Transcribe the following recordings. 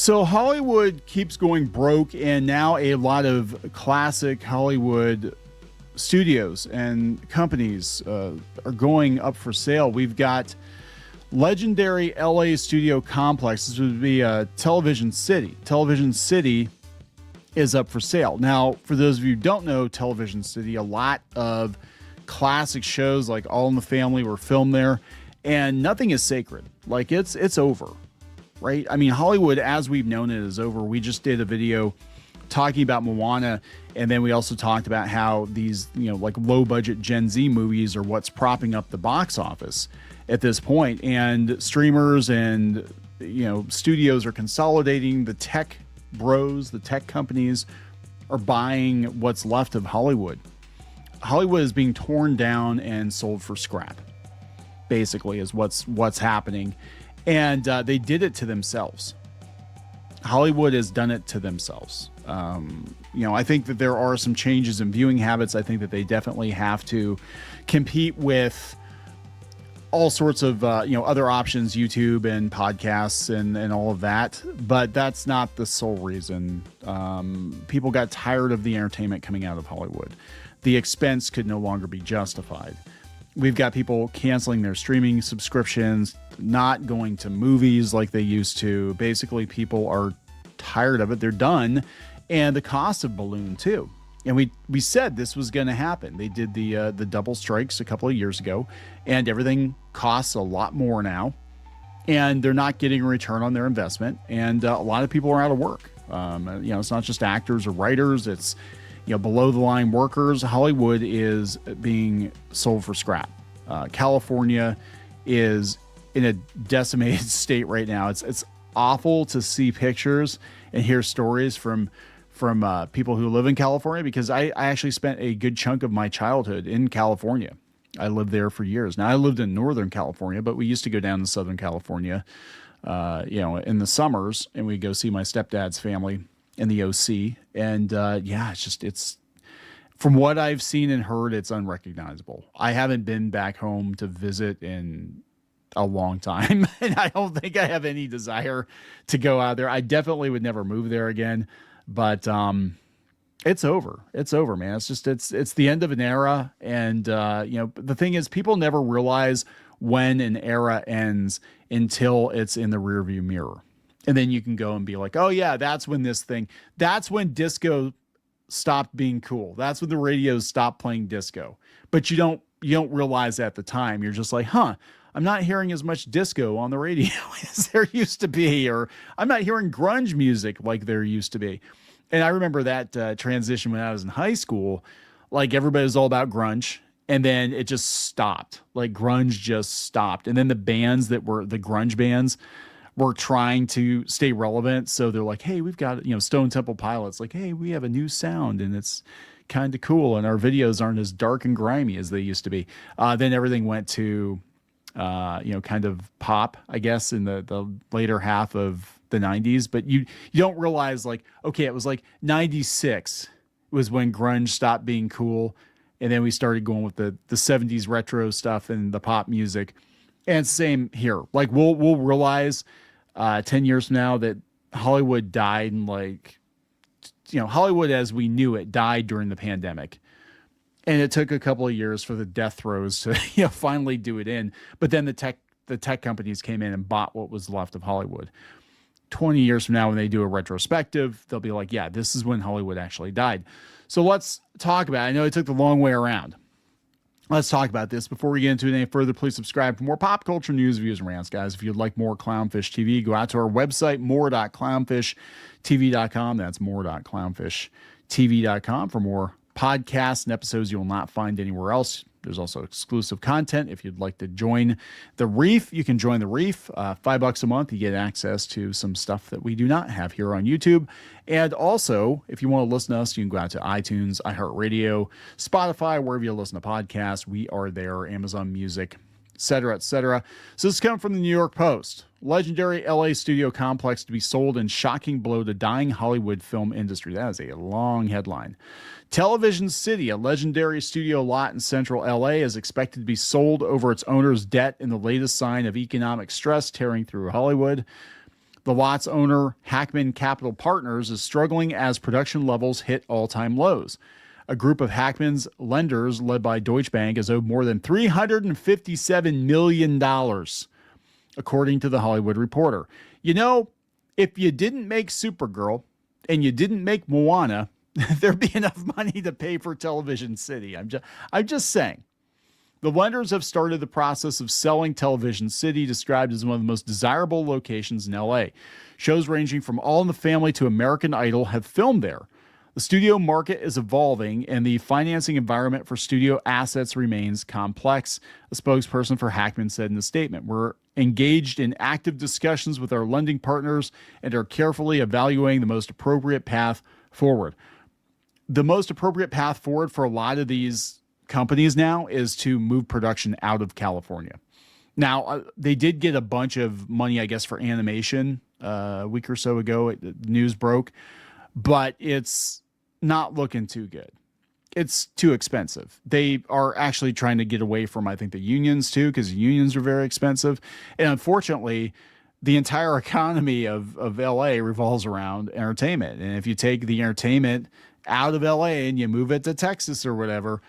So Hollywood keeps going broke, and now a lot of classic Hollywood studios and companies are going up for sale. We've got legendary LA studio complex. This would be Television City. Television City is up for sale. Now, for those of you who don't know Television City, a lot of classic shows like All in the Family were filmed there, and nothing is sacred. Like it's over. Right? I mean, Hollywood, as we've known it, is over. We just did a video talking about Moana, and then we also talked about how these, like low-budget Gen Z movies are what's propping up the box office at this point. And streamers and, studios are consolidating. The tech bros, the tech companies are buying what's left of Hollywood. Hollywood is being torn down and sold for scrap, basically, is what's happening. And they did it to themselves. Hollywood has done it to themselves. I think that there are some changes in viewing habits. I think that they definitely have to compete with all sorts of, other options, YouTube and podcasts and all of that. But that's not the sole reason. People got tired of the entertainment coming out of Hollywood. The expense could no longer be justified. We've got people canceling their streaming subscriptions, not going to movies like they used to. Basically, people are tired of it. They're done. And the cost of ballooned too. And we said this was going to happen. They did the double strikes a couple of years ago, and everything costs a lot more now. And they're not getting a return on their investment. And a lot of people are out of work. It's not just actors or writers. It's below the line workers. Hollywood is being sold for scrap. California is in a decimated state right now. It's awful to see pictures and hear stories from people who live in California, because I actually spent a good chunk of my childhood in California. I lived there for years. Now I lived in Northern California, but we used to go down to Southern California, in the summers, and we'd go see my stepdad's family in the OC. And it's from what I've seen and heard, it's unrecognizable. I haven't been back home to visit in a long time, and I don't think I have any desire to go out there. I definitely would never move there again, but it's over. It's over, man. It's the end of an era. And the thing is, people never realize when an era ends until it's in the rearview mirror. And then you can go and be like, oh yeah, that's when disco stopped being cool. That's when the radios stopped playing disco. But you don't realize at the time. You're just like, I'm not hearing as much disco on the radio as there used to be, or I'm not hearing grunge music like there used to be. And I remember that transition when I was in high school. Like, everybody was all about grunge, and then it just stopped. Like, grunge just stopped. And then the bands that were the grunge bands were trying to stay relevant. So they're like, hey, we've got, Stone Temple Pilots, like, hey, we have a new sound and it's kind of cool. And our videos aren't as dark and grimy as they used to be. Then everything went to, kind of pop, I guess, in the later half of the 90s. But you don't realize, like, okay, it was like 96 was when grunge stopped being cool. And then we started going with the 70s retro stuff and the pop music. And same here. Like, we'll realize 10 years from now that Hollywood died, and Hollywood as we knew it died during the pandemic. And it took a couple of years for the death throes to finally do it in. But then the tech companies came in and bought what was left of Hollywood. 20 years from now, when they do a retrospective, they'll be like, yeah, this is when Hollywood actually died. So let's talk about it. I know it took the long way around. Let's talk about this. Before we get into it any further, please subscribe for more pop culture news, views, and rants, guys. If you'd like more Clownfish TV, go out to our website, more.clownfishtv.com. That's more.clownfishtv.com for more podcasts and episodes you will not find anywhere else. There's also exclusive content. If you'd like to join the Reef, you can join the Reef. $5 a month, you get access to some stuff that we do not have here on YouTube. And also, if you want to listen to us, you can go out to iTunes, iHeartRadio, Spotify, wherever you listen to podcasts. We are there, Amazon Music, etc., etc. So this is coming from the New York Post. Legendary LA studio complex to be sold in shocking blow to dying Hollywood film industry. That is a long headline. Television City, a legendary studio lot in central LA, is expected to be sold over its owner's debt in the latest sign of economic stress tearing through Hollywood. The lot's owner, Hackman Capital Partners, is struggling as production levels hit all-time lows. A group of Hackman's lenders, led by Deutsche Bank, is owed more than $357 million, according to The Hollywood Reporter. You know, if you didn't make Supergirl and you didn't make Moana, there'd be enough money to pay for Television City. I'm just saying. The lenders have started the process of selling Television City, described as one of the most desirable locations in LA. Shows ranging from All in the Family to American Idol have filmed there. The studio market is evolving, and the financing environment for studio assets remains complex, a spokesperson for Hackman said in a statement. We're engaged in active discussions with our lending partners and are carefully evaluating the most appropriate path forward. The most appropriate path forward for a lot of these companies now is to move production out of California. Now, they did get a bunch of money, I guess, for animation a week or so ago. News broke, but it's not looking too good. It's too expensive. They are actually trying to get away from, I think, the unions too, because unions are very expensive. And unfortunately, the entire economy of LA revolves around entertainment. And if you take the entertainment out of LA and you move it to Texas or whatever,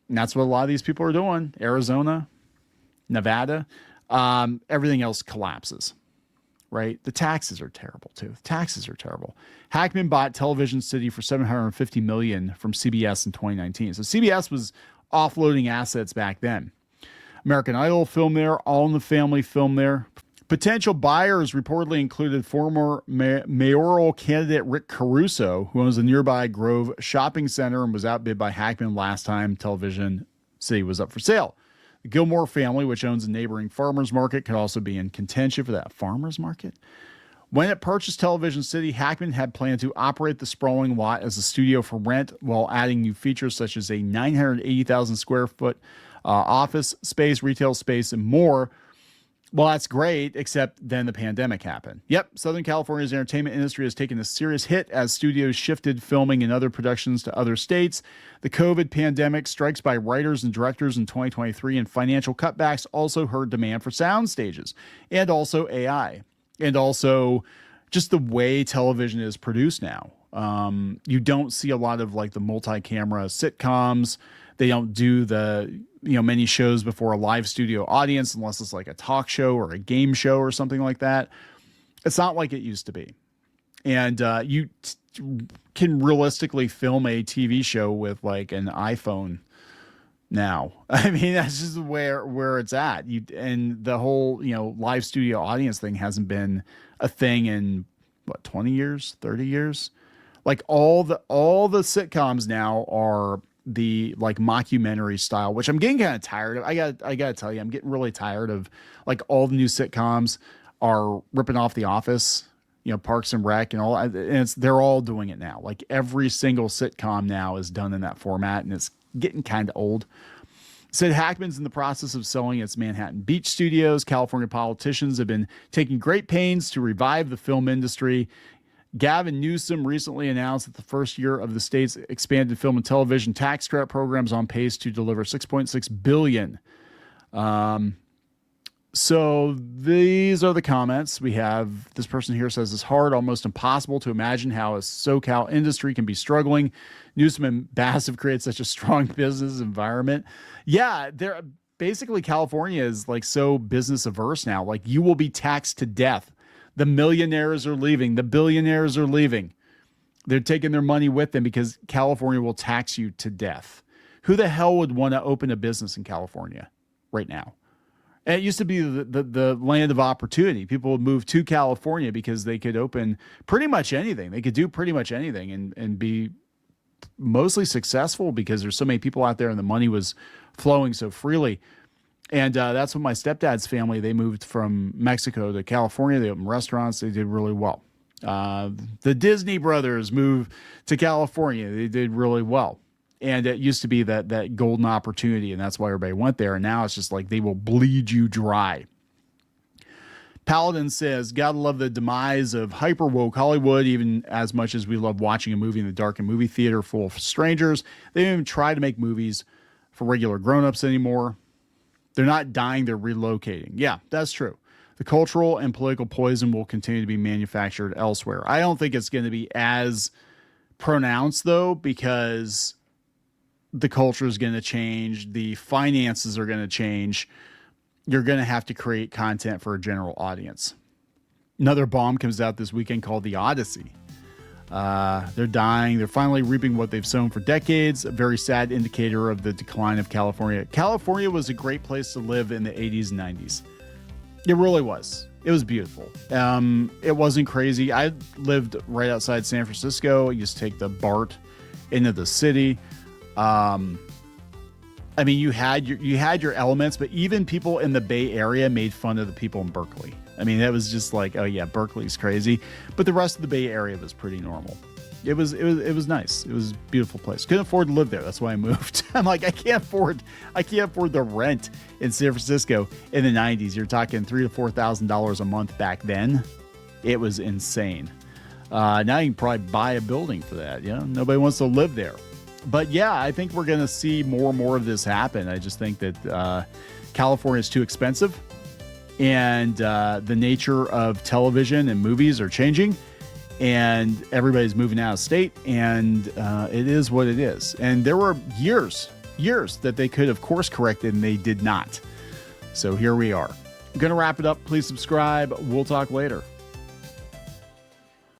and that's what a lot of these people are doing, Arizona, Nevada, everything else collapses. Right? The taxes are terrible too. The taxes are terrible. Hackman bought Television City for $750 million from CBS in 2019. So CBS was offloading assets back then. American Idol filmed there. All in the Family filmed there. Potential buyers reportedly included former mayoral candidate Rick Caruso, who owns the nearby Grove Shopping Center and was outbid by Hackman last time Television City was up for sale. The Gilmore family, which owns a neighboring farmers market, could also be in contention for that farmers market. When it purchased Television City, Hackman had planned to operate the sprawling lot as a studio for rent while adding new features such as a 980,000 square foot office space, retail space, and more. Well, that's great, except then the pandemic happened. Yep, Southern California's entertainment industry has taken a serious hit as studios shifted filming and other productions to other states. The COVID pandemic, strikes by writers and directors in 2023, and financial cutbacks also hurt demand for sound stages, and also AI, and also just the way television is produced now. You don't see a lot of like the multi-camera sitcoms. They don't do the many shows before a live studio audience unless it's like a talk show or a game show or something like that. It's not like it used to be. And you can realistically film a TV show with like an iPhone now. I mean, that's just where it's at. And the whole, live studio audience thing hasn't been a thing in 20 years, 30 years. Like all the sitcoms now are the like mockumentary style, which I'm getting kind of tired of. I gotta tell you, I'm getting really tired of like all the new sitcoms are ripping off The Office, Parks and Rec and all. And they're all doing it now. Like every single sitcom now is done in that format, and it's getting kind of old. Said Hackman's in the process of selling its Manhattan Beach studios. California politicians have been taking great pains to revive the film industry. Gavin Newsom recently announced that the first year of the state's expanded film and television tax credit program is on pace to deliver $6.6 billion. So these are the comments. We have this person here says it's hard, almost impossible to imagine how a SoCal industry can be struggling. Newsom and Bass have created such a strong business environment. Yeah, they're basically California is like so business averse now. Like you will be taxed to death. The millionaires are leaving. The billionaires are leaving. They're taking their money with them because California will tax you to death. Who the hell would want to open a business in California right now? And it used to be the land of opportunity. People would move to California because they could open pretty much anything. They could do pretty much anything and be mostly successful because there's so many people out there and the money was flowing so freely. And that's when my stepdad's family, they moved from Mexico to California. They opened restaurants. They did really well. The Disney brothers moved to California. They did really well. And it used to be that golden opportunity, and that's why everybody went there. And now it's just like they will bleed you dry. Paladin says, gotta love the demise of hyper woke Hollywood, even as much as we love watching a movie in the dark and movie theater full of strangers. They don't even try to make movies for regular grown-ups anymore. They're not dying, they're relocating. Yeah, that's true. The cultural and political poison will continue to be manufactured elsewhere. I don't think it's going to be as pronounced, though, because the culture is going to change. The finances are going to change. You're going to have to create content for a general audience. Another bomb comes out this weekend called The Odyssey. They're dying. They're finally reaping what they've sown for decades. A very sad indicator of the decline of California. California was a great place to live in the 80s and 90s. It really was. It was beautiful. It wasn't crazy. I lived right outside San Francisco. I used to take the BART into the city. I mean, you had your elements, but even people in the Bay Area made fun of the people in Berkeley. I mean, that was just like, oh yeah, Berkeley's crazy, but the rest of the Bay Area was pretty normal. It was nice. It was a beautiful place. Couldn't afford to live there. That's why I moved. I'm like, I can't afford the rent in San Francisco in the 90s. You're talking $3,000 to $4,000 a month back then. It was insane. Now you can probably buy a building for that. You know, nobody wants to live there. But yeah, I think we're going to see more and more of this happen. I just think that California is too expensive, and the nature of television and movies are changing, and everybody's moving out of state, and it is what it is. And there were years that they could have course corrected, and they did not. So here we are. I'm going to wrap it up. Please subscribe. We'll talk later.